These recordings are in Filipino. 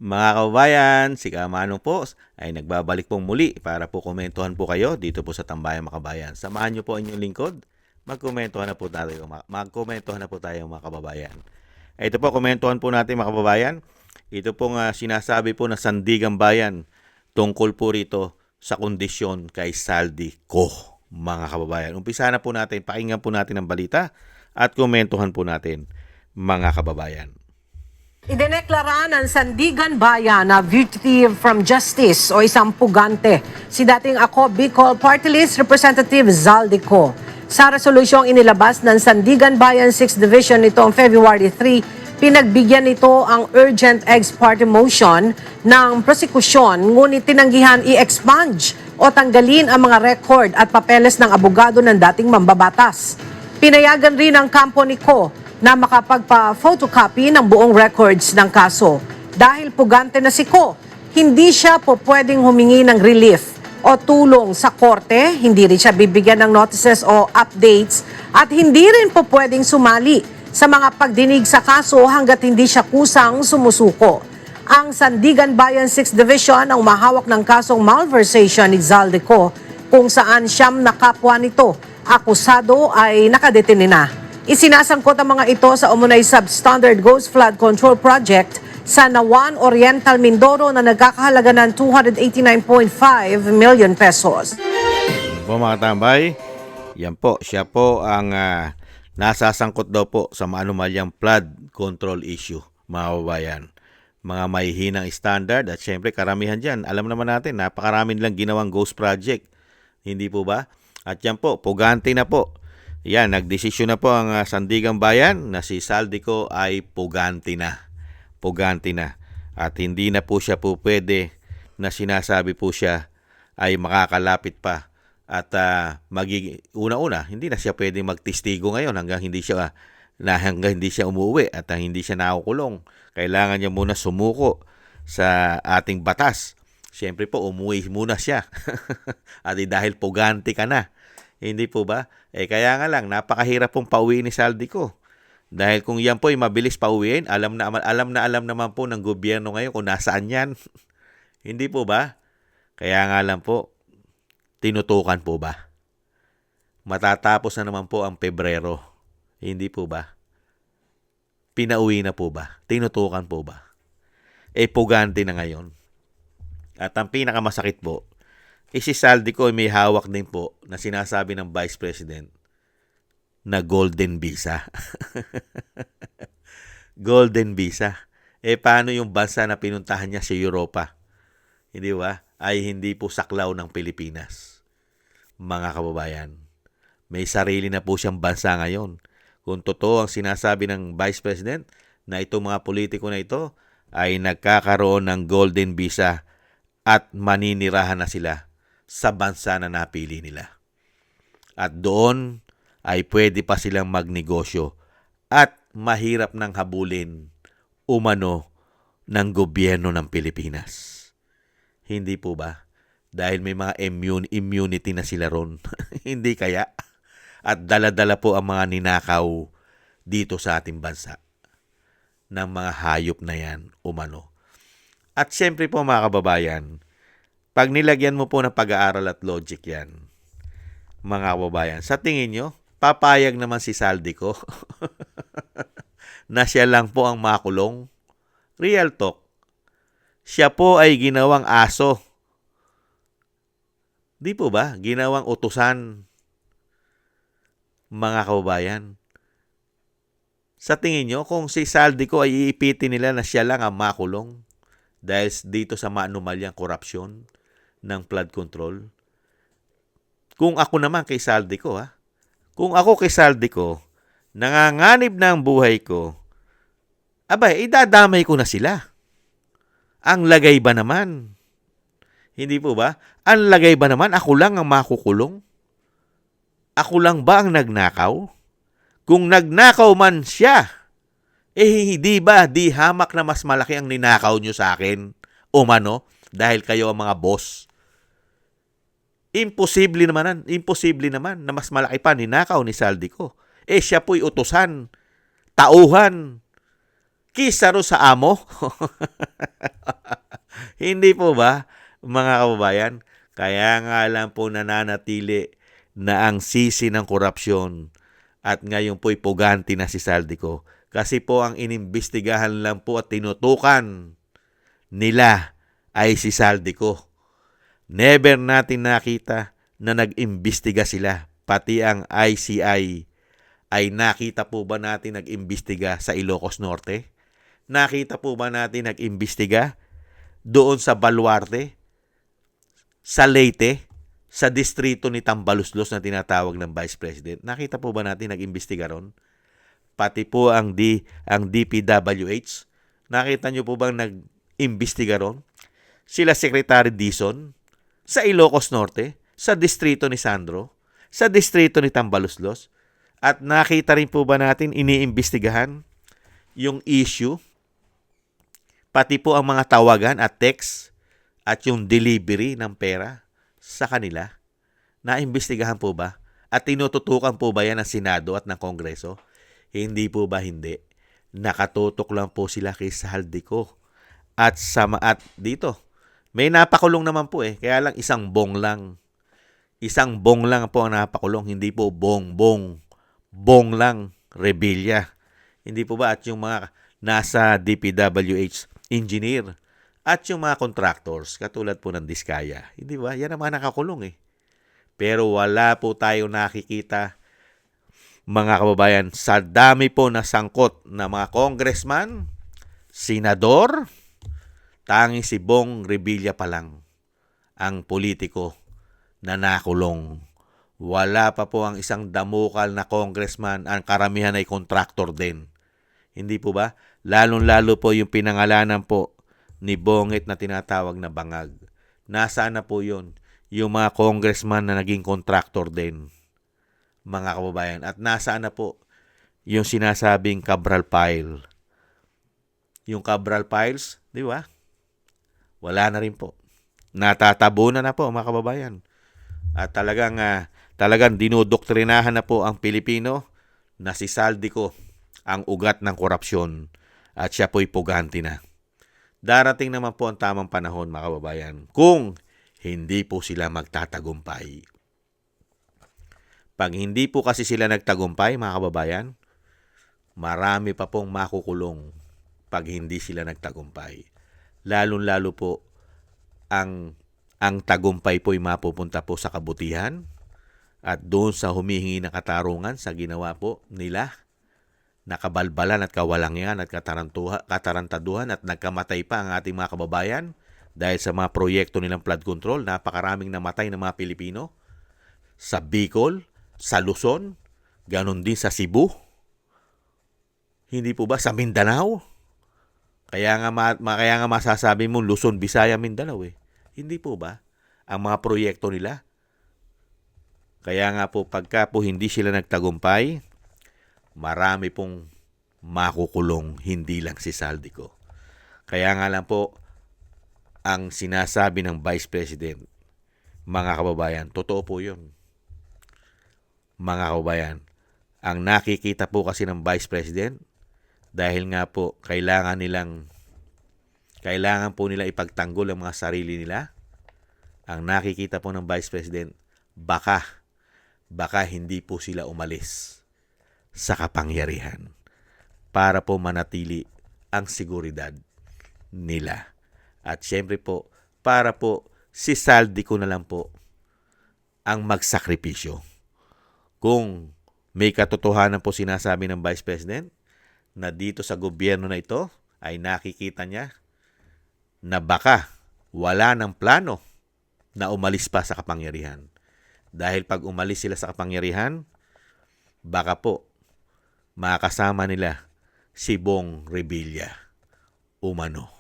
Mga kababayan, si Kamanong po ay nagbabalik pong muli para po komentuhan po kayo dito po sa Tambayang Makabayan. Samahan niyo po ang inyong lingkod. Magkomentuhan na po tayo mga kababayan. Ito po, komentuhan po natin mga kababayan. Ito pong sinasabi po na Sandigang Bayan tungkol po rito sa kondisyon kay Saldi Ko, mga kababayan. Umpisa na po natin, pakinggan po natin ang balita at komentuhan po natin mga kababayan. Idineklara ng Sandigan Bayan na fugitive from justice o isang pugante si dating Ako Bicol Party List Representative Zaldico. Sa resolusyong inilabas ng Sandigan Bayan 6th Division nitong February 3, pinagbigyan nito ang urgent ex parte motion ng prosekusyon ngunit tinanggihan i-expunge o tanggalin ang mga record at papeles ng abogado ng dating mambabatas. Pinayagan rin ang kampo ni Ko na makapagpa-photocopy ng buong records ng kaso. Dahil pugante na si Ko, hindi siya po pwedeng humingi ng relief o tulong sa korte, hindi rin siya bibigyan ng notices o updates, at hindi rin po pwedeng sumali sa mga pagdinig sa kaso hanggat hindi siya kusang sumusuko. Ang Sandigan Bayan 6th Division ang mahawak ng kasong malversation ni Zaldico, kung saan siyam na kapwa nito akusado ay nakadetine na. Isinasangkot ang mga ito sa umunay substandard Ghost Flood Control Project sa Nawan Oriental, Mindoro na nagkakahalaga ng 289.5 million pesos. Po mga tambay, yan po, siya po ang nasasangkot daw po sa maanumalyang flood control issue, mga kababayan. Mga mahihinang standard at syempre karamihan dyan, alam naman natin, napakarami nilang ginawang ghost project. Hindi po ba? At yan po, pugante na po. Yan, nagdesisyon na po ang Sandigang Bayan na si Zaldico ay pugante na. Pugante na. At hindi na po siya po pwede na sinasabi po siya ay makakalapit pa. At una-una, hindi na siya pwede magtestigo ngayon hanggang hindi siya umuwi at hindi siya nakukulong. Kailangan niya muna sumuko sa ating batas. Siyempre po, umuwi muna siya. At dahil pugante ka na. Hindi po ba? Kaya nga lang, napakahirap pong pauwiin ni Zaldico. Dahil kung yan po ay mabilis pauwiin, alam naman po ng gobyerno ngayon kung nasaan yan. Hindi po ba? Kaya nga lang po, tinutukan po ba? Matatapos na naman po ang Pebrero. Hindi po ba? Pinauwi na po ba? Tinutukan po ba? Pugante na ngayon. At ang pinakamasakit po, si Zaldico ay may hawak din po na sinasabi ng Vice President na golden visa. Golden visa. Paano yung bansa na pinuntahan niya sa Europa? Hindi ba? Ay hindi po saklaw ng Pilipinas. Mga kababayan, may sarili na po siyang bansa ngayon. Kung totoo ang sinasabi ng Vice President na itong mga politiko na ito ay nagkakaroon ng golden visa at maninirahan na sila sa bansa na napili nila. At doon ay pwede pa silang magnegosyo at mahirap nang habulin umano ng gobyerno ng Pilipinas. Hindi po ba? Dahil may mga immunity na sila ron. Hindi kaya? At dala-dala po ang mga ninakaw dito sa ating bansa ng mga hayop na yan umano. At syempre po mga kababayan, pag nilagyan mo po ng pag-aaral at logic yan, mga kababayan, sa tingin nyo, papayag naman si Zaldico na siya lang po ang makulong? Real talk. Siya po ay ginawang aso. Di po ba? Ginawang utusan, mga kababayan. Sa tingin nyo, kung si Zaldico ay iipitin nila na siya lang ang makulong dahil dito sa maanumalyang korupsyon ng flood control. Kung ako naman kay Zaldico, kung ako kay Zaldico, nanganganib na ang buhay ko, abay, idadamay ko na sila. Ang lagay ba naman? Hindi po ba? Ang lagay ba naman, ako lang ang makukulong? Ako lang ba ang nagnakaw? Kung nagnakaw man siya, di ba, di hamak na mas malaki ang ninakaw nyo sa akin? Umano, dahil kayo ang mga boss. Imposible naman na mas malaki pa ninakaw ni Zaldico. Siya po'y utusan, tauhan, kisaro sa amo. Hindi po ba, mga kababayan? Kaya nga lang po nananatili na ang sisi ng korupsyon at ngayon po'y puganti na si Saldico. Kasi po ang inimbestigahan lang po at tinutukan nila ay si Saldico. Never natin nakita na nag-imbestiga sila. Pati ang ICI ay nakita po ba natin nag-imbestiga sa Ilocos Norte? Nakita po ba natin nag-imbestiga doon sa Baluarte, sa Leyte, sa distrito ni Tambaluslos na tinatawag ng Vice President? Nakita po ba natin nag-imbestiga ron? Pati po ang DPWH, nakita nyo po bang nag-imbestiga ron? Sila Secretary Dizon, sa Ilocos Norte, sa distrito ni Sandro, sa distrito ni Tambaluslos, at nakita rin po ba natin iniimbestigahan yung issue, pati po ang mga tawagan at text at yung delivery ng pera sa kanila? Naimbestigahan po ba? At tinututukan po ba yan ng Senado at ng Kongreso? Hindi po ba hindi? Nakatutok lang po sila kay Saldico. At dito, may napakulong naman po kaya lang isang bong lang. Isang bong lang po ang napakulong, hindi po bong-bong. Bong lang, Revilla. Hindi po ba? At yung mga nasa DPWH engineer at yung mga contractors, katulad po ng Diskaya. Hindi ba? Yan ang mga nakakulong Pero wala po tayo nakikita, mga kababayan, sa dami po na sangkot na mga congressman, senador, tanging si Bong Revilla pa lang ang politiko na nakulong. Wala pa po ang isang damukal na congressman, ang karamihan ay contractor din. Hindi po ba? Lalong-lalo po yung pinangalanan po ni Bongit na tinatawag na bangag. Nasaan na po yun? Yung mga congressman na naging contractor din, mga kababayan. At nasaan na po yung sinasabing Cabral Pile? Yung Cabral Piles, di ba? Wala na rin po. Natatabunan na po, mga kababayan. At talagang dinodoktrinahan na po ang Pilipino na si Saldico ang ugat ng korupsyon at siya po'y puganti na. Darating naman po ang tamang panahon, mga kababayan, kung hindi po sila magtatagumpay. Pag hindi po kasi sila nagtagumpay, mga kababayan, marami pa pong makukulong pag hindi sila nagtagumpay. Lalong-lalo po ang tagumpay po'y mapupunta po sa kabutihan at doon sa humihingi ng katarungan sa ginawa po nila, nakabalbalan at kawalangian at katarantaduhan at nagkamatay pa ang ating mga kababayan dahil sa mga proyekto nilang flood control. Napakaraming namatay ng mga Pilipino sa Bicol, sa Luzon, ganon din sa Cebu. Hindi po ba sa Mindanao? Kaya nga masasabi mo Luzon, Visaya, Mindanao Hindi po ba ang mga proyekto nila? Kaya nga po pagka po hindi sila nagtagumpay, marami pong makukulong, hindi lang si Saldico. Kaya nga lang po ang sinasabi ng Vice President, mga kababayan, totoo po yun. Mga kababayan, ang nakikita po kasi ng Vice President, dahil nga po kailangan po nila ipagtanggol ang mga sarili nila. Ang nakikita po ng Vice President, baka hindi po sila umalis sa kapangyarihan para po manatili ang seguridad nila. At syempre po, para po si Saldico na lang po ang magsakripisyo. Kung may katotohanan po sinasabi ng Vice President na dito sa gobyerno na ito ay nakikita niya na baka wala ng plano na umalis pa sa kapangyarihan. Dahil pag umalis sila sa kapangyarihan, baka po makasama nila si Bong Revilla umano.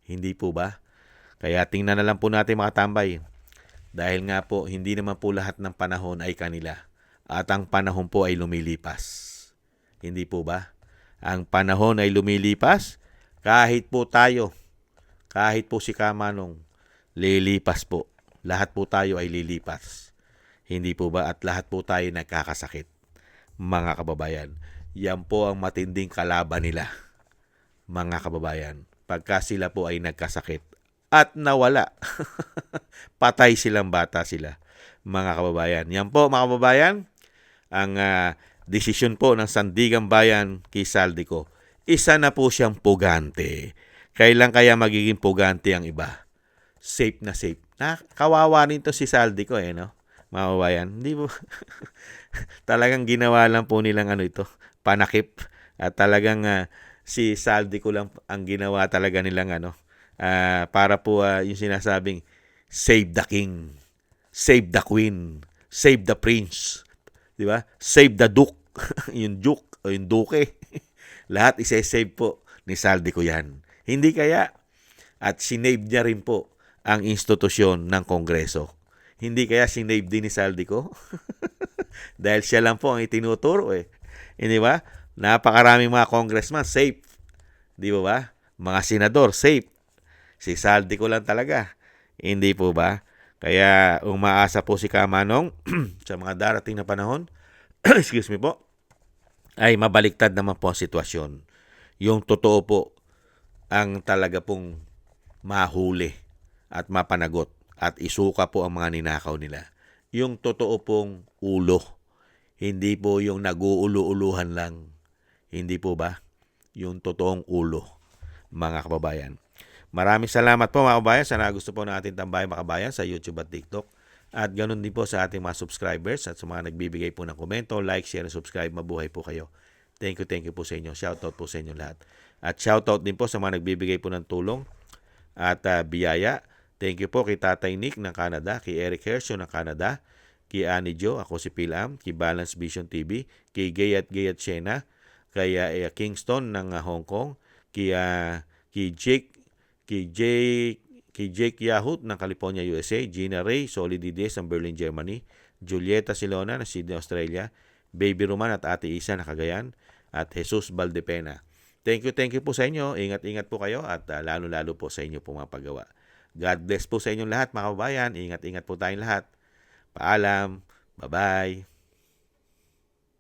Hindi po ba? Kaya tingnan na lang po natin, mga tambay. Dahil nga po, hindi naman po lahat ng panahon ay kanila. At ang panahon po ay lumilipas. Hindi po ba? Ang panahon ay lumilipas, kahit po tayo, kahit po si Kamanong, lilipas po. Lahat po tayo ay lilipas. Hindi po ba? At lahat po tayo nagkakasakit. Mga kababayan, yan po ang matinding kalaban nila. Mga kababayan, pagka sila po ay nagkasakit at nawala. Patay silang bata sila, mga kababayan. Yan po, mga kababayan, ang desisyon po ng Sandigan Bayan kay Saldico. Isa na po siyang pugante. Kailan kaya magiging pugante ang iba? Safe na safe. Kawawa rin to si Saldico no? Mga kababayan. Hindi po. Talagang ginawa lang po nilang ito, panakip. At talagang si Saldico lang ang ginawa talaga nilang para po yung sinasabing save the king, save the queen, save the prince, di ba? Save the duke, yung duke o yung duke. Lahat isa-save po ni Saldico yan. Hindi kaya at sinave niya rin po ang institusyon ng Kongreso. Hindi kaya sinave din ni Saldico? Dahil siya lang po ang itinuturo Hindi ba? Napakaraming mga congressman safe. Di ba? Mga senador safe. Si Saldico lang talaga. Hindi po ba? Kaya umaasa po si Kamanong sa mga darating na panahon, excuse me po, ay mabaliktad naman po ang sitwasyon. Yung totoo po ang talaga pong mahuli at mapanagot at isuka po ang mga ninakaw nila. Yung totoo pong ulo. Hindi po yung nag-uulu-uluhan lang. Hindi po ba? Yung totoong ulo, mga kababayan. Maraming salamat po mga kababayan. Sana gusto po ng ating tambayan mga kababayan sa YouTube at TikTok. At ganun din po sa ating mga subscribers at sa mga nagbibigay po ng komento, like, share, and subscribe. Mabuhay po kayo. Thank you po sa inyo. Shoutout po sa inyo lahat. At shoutout din po sa mga nagbibigay po ng tulong at biyaya. Thank you po kay Tatay Nick ng Canada, kay Eric Hersho ng Canada, kay Annie Jo, ako si Pilam, kay Balance Vision TV, kay Gayat Shena, kay Kingston ng Hong Kong, kay Jake Yahut ng California, USA, Gina Ray, Solid Dides ng Berlin, Germany, Julieta Silona ng Sydney, Australia, Baby Roman at Ate Isa ng Cagayan, at Jesus Valdepena. Thank you po sa inyo. Ingat-ingat po kayo at lalo-lalo po sa inyo po mga paggawa. God bless po sa inyong lahat mga kababayan. Ingat-ingat po tayong lahat. Paalam. Bye-bye.